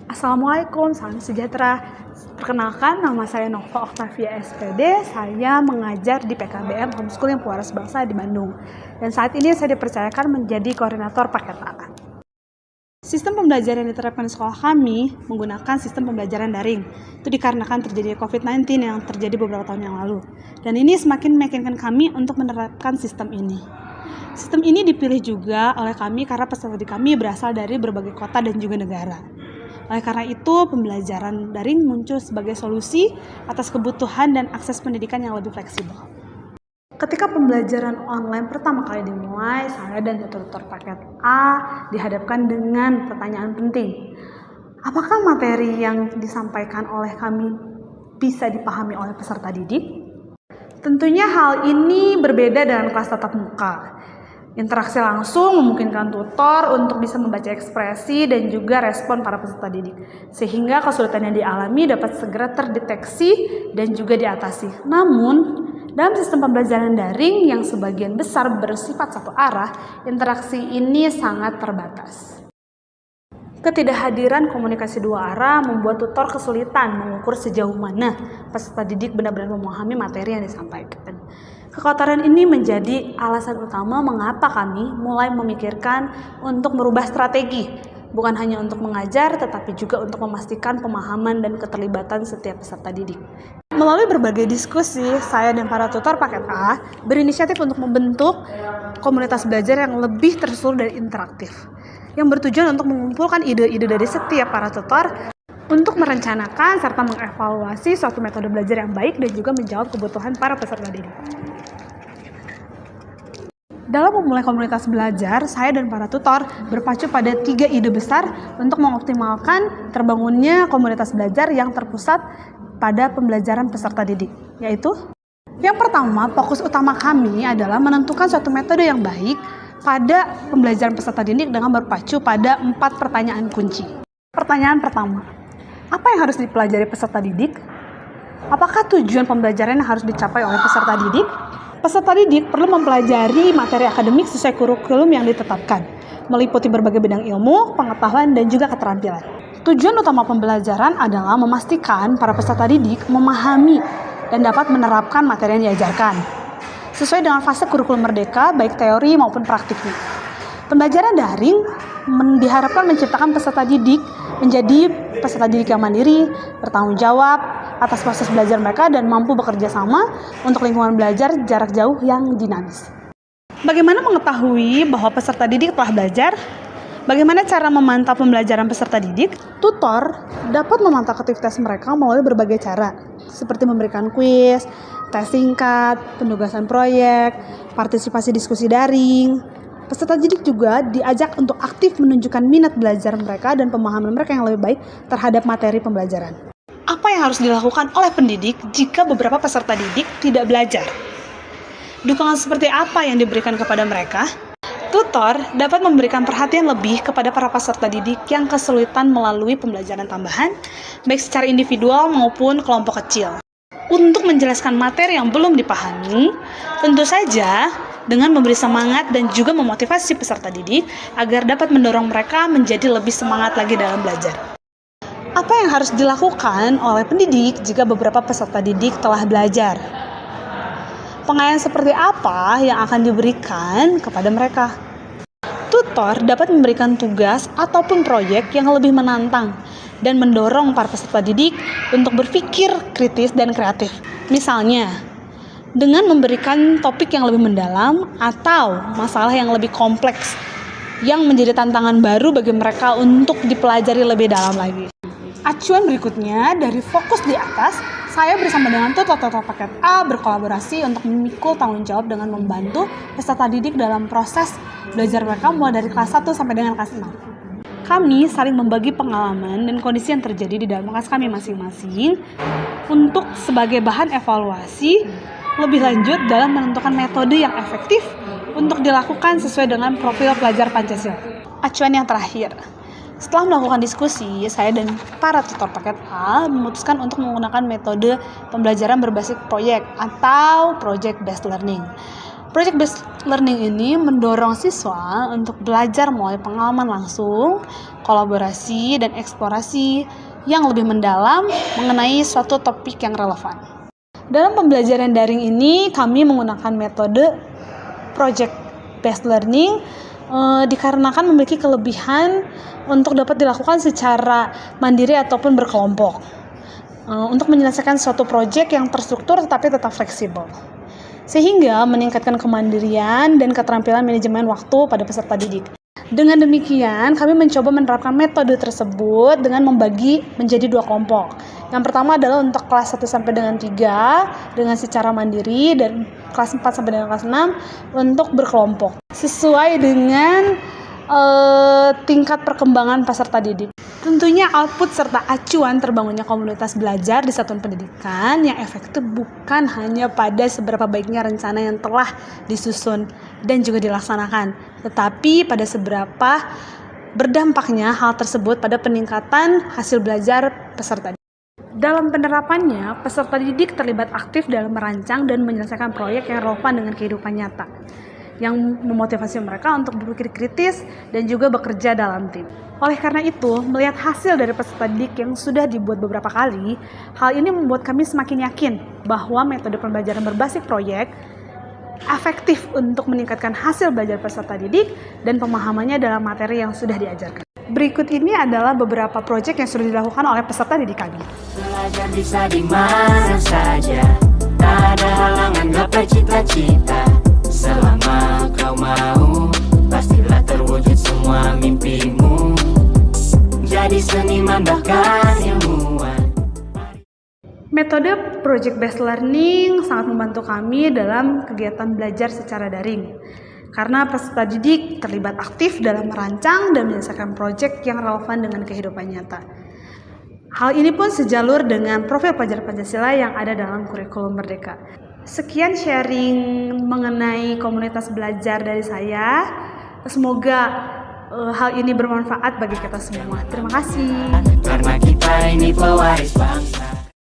Assalamualaikum, salam sejahtera. Perkenalkan, nama saya Nova Oktavia SPD. Saya mengajar di PKBM Homeschooling Pewaris Bangsa di Bandung. Dan saat ini saya dipercayakan menjadi koordinator paket A. Sistem pembelajaran yang diterapkan di sekolah kami menggunakan sistem pembelajaran daring. Itu dikarenakan terjadinya COVID-19 yang terjadi beberapa tahun yang lalu. Dan ini semakin meyakinkan kami untuk menerapkan sistem ini. Sistem ini dipilih juga oleh kami karena peserta didik kami berasal dari berbagai kota dan juga negara. Oleh karena itu, pembelajaran daring muncul sebagai solusi atas kebutuhan dan akses pendidikan yang lebih fleksibel. Ketika pembelajaran online pertama kali dimulai, saya dan tutor paket A dihadapkan dengan pertanyaan penting. Apakah materi yang disampaikan oleh kami bisa dipahami oleh peserta didik? Tentunya hal ini berbeda dengan kelas tatap muka. Interaksi langsung memungkinkan tutor untuk bisa membaca ekspresi dan juga respon para peserta didik, sehingga kesulitan yang dialami dapat segera terdeteksi dan juga diatasi. Namun, dalam sistem pembelajaran daring yang sebagian besar bersifat satu arah, interaksi ini sangat terbatas. Ketidakhadiran komunikasi dua arah membuat tutor kesulitan mengukur sejauh mana peserta didik benar-benar memahami materi yang disampaikan. Kekhawatiran ini menjadi alasan utama mengapa kami mulai memikirkan untuk merubah strategi, bukan hanya untuk mengajar, tetapi juga untuk memastikan pemahaman dan keterlibatan setiap peserta didik. Melalui berbagai diskusi, saya dan para tutor paket A berinisiatif untuk membentuk komunitas belajar yang lebih tersusun dan interaktif, yang bertujuan untuk mengumpulkan ide-ide dari setiap para tutor untuk merencanakan serta mengevaluasi suatu metode belajar yang baik dan juga menjawab kebutuhan para peserta didik. Dalam memulai komunitas belajar, saya dan para tutor berpacu pada 3 ide besar untuk mengoptimalkan terbangunnya komunitas belajar yang terpusat pada pembelajaran peserta didik, yaitu yang pertama, fokus utama kami adalah menentukan suatu metode yang baik pada pembelajaran peserta didik dengan berpacu pada 4 pertanyaan kunci. Pertanyaan pertama, apa yang harus dipelajari peserta didik? Apakah tujuan pembelajaran yang harus dicapai oleh peserta didik? Peserta didik perlu mempelajari materi akademik sesuai kurikulum yang ditetapkan, meliputi berbagai bidang ilmu, pengetahuan, dan juga keterampilan. Tujuan utama pembelajaran adalah memastikan para peserta didik memahami dan dapat menerapkan materi yang diajarkan, sesuai dengan fase kurikulum merdeka, baik teori maupun praktiknya. Pembelajaran daring diharapkan menciptakan peserta didik menjadi peserta didik yang mandiri, bertanggung jawab atas proses belajar mereka, dan mampu bekerja sama untuk lingkungan belajar jarak jauh yang dinamis. Bagaimana mengetahui bahwa peserta didik telah belajar? Bagaimana cara memantau pembelajaran peserta didik? Tutor dapat memantau aktivitas mereka melalui berbagai cara, seperti memberikan kuis, tes singkat, penugasan proyek, partisipasi diskusi daring. Peserta didik juga diajak untuk aktif menunjukkan minat belajar mereka dan pemahaman mereka yang lebih baik terhadap materi pembelajaran. Apa yang harus dilakukan oleh pendidik jika beberapa peserta didik tidak belajar? Dukungan seperti apa yang diberikan kepada mereka? Tutor dapat memberikan perhatian lebih kepada para peserta didik yang kesulitan melalui pembelajaran tambahan, baik secara individual maupun kelompok kecil. Untuk menjelaskan materi yang belum dipahami, tentu saja dengan memberi semangat dan juga memotivasi peserta didik agar dapat mendorong mereka menjadi lebih semangat lagi dalam belajar. Apa yang harus dilakukan oleh pendidik jika beberapa peserta didik telah belajar? Pengayaan seperti apa yang akan diberikan kepada mereka? Tutor dapat memberikan tugas ataupun proyek yang lebih menantang dan mendorong para peserta didik untuk berpikir kritis dan kreatif. Misalnya, dengan memberikan topik yang lebih mendalam atau masalah yang lebih kompleks yang menjadi tantangan baru bagi mereka untuk dipelajari lebih dalam lagi. Acuan berikutnya, dari fokus di atas, saya bersama dengan tutor paket A berkolaborasi untuk memikul tanggung jawab dengan membantu peserta didik dalam proses belajar mereka mulai dari kelas 1 sampai dengan kelas 6. Kami saling membagi pengalaman dan kondisi yang terjadi di dalam kelas kami masing-masing untuk sebagai bahan evaluasi lebih lanjut dalam menentukan metode yang efektif untuk dilakukan sesuai dengan profil pelajar Pancasila. Acuan yang terakhir, setelah melakukan diskusi, saya dan para tutor paket A memutuskan untuk menggunakan metode pembelajaran berbasis proyek atau project based learning. Project based learning ini mendorong siswa untuk belajar melalui pengalaman langsung, kolaborasi, dan eksplorasi yang lebih mendalam mengenai suatu topik yang relevan. Dalam pembelajaran daring ini, kami menggunakan metode project based learning dikarenakan memiliki kelebihan untuk dapat dilakukan secara mandiri ataupun berkelompok untuk menyelesaikan suatu proyek yang terstruktur tetapi tetap fleksibel, sehingga meningkatkan kemandirian dan keterampilan manajemen waktu pada peserta didik. Dengan demikian, kami mencoba menerapkan metode tersebut dengan membagi menjadi 2 kelompok. Yang pertama adalah untuk kelas 1 sampai dengan 3 dengan secara mandiri, dan kelas 4 sampai dengan kelas 6 untuk berkelompok sesuai dengan tingkat perkembangan peserta didik. Tentunya output serta acuan terbangunnya komunitas belajar di satuan pendidikan yang efektif bukan hanya pada seberapa baiknya rencana yang telah disusun dan juga dilaksanakan, tetapi pada seberapa berdampaknya hal tersebut pada peningkatan hasil belajar peserta didik. Dalam penerapannya, peserta didik terlibat aktif dalam merancang dan menyelesaikan proyek yang relevan dengan kehidupan nyata, yang memotivasi mereka untuk berpikir kritis dan juga bekerja dalam tim. Oleh karena itu, melihat hasil dari peserta didik yang sudah dibuat beberapa kali, hal ini membuat kami semakin yakin bahwa metode pembelajaran berbasis proyek efektif untuk meningkatkan hasil belajar peserta didik dan pemahamannya dalam materi yang sudah diajarkan. Berikut ini adalah beberapa proyek yang sudah dilakukan oleh peserta didik kami. Belajar bisa di mana saja, tak ada halangan gapai cita-cita. Selama kau mau, pastilah terwujud semua mimpimu. Jadi seniman bahkan ilmuwan. Metode project based learning sangat membantu kami dalam kegiatan belajar secara daring, karena peserta didik terlibat aktif dalam merancang dan menyelesaikan proyek yang relevan dengan kehidupan nyata. Hal ini pun sejalur dengan profil pelajar Pancasila yang ada dalam kurikulum Merdeka. Sekian sharing mengenai komunitas belajar dari saya. Semoga hal ini bermanfaat bagi kita semua. Terima kasih. Karena kita ini pewaris bangsa.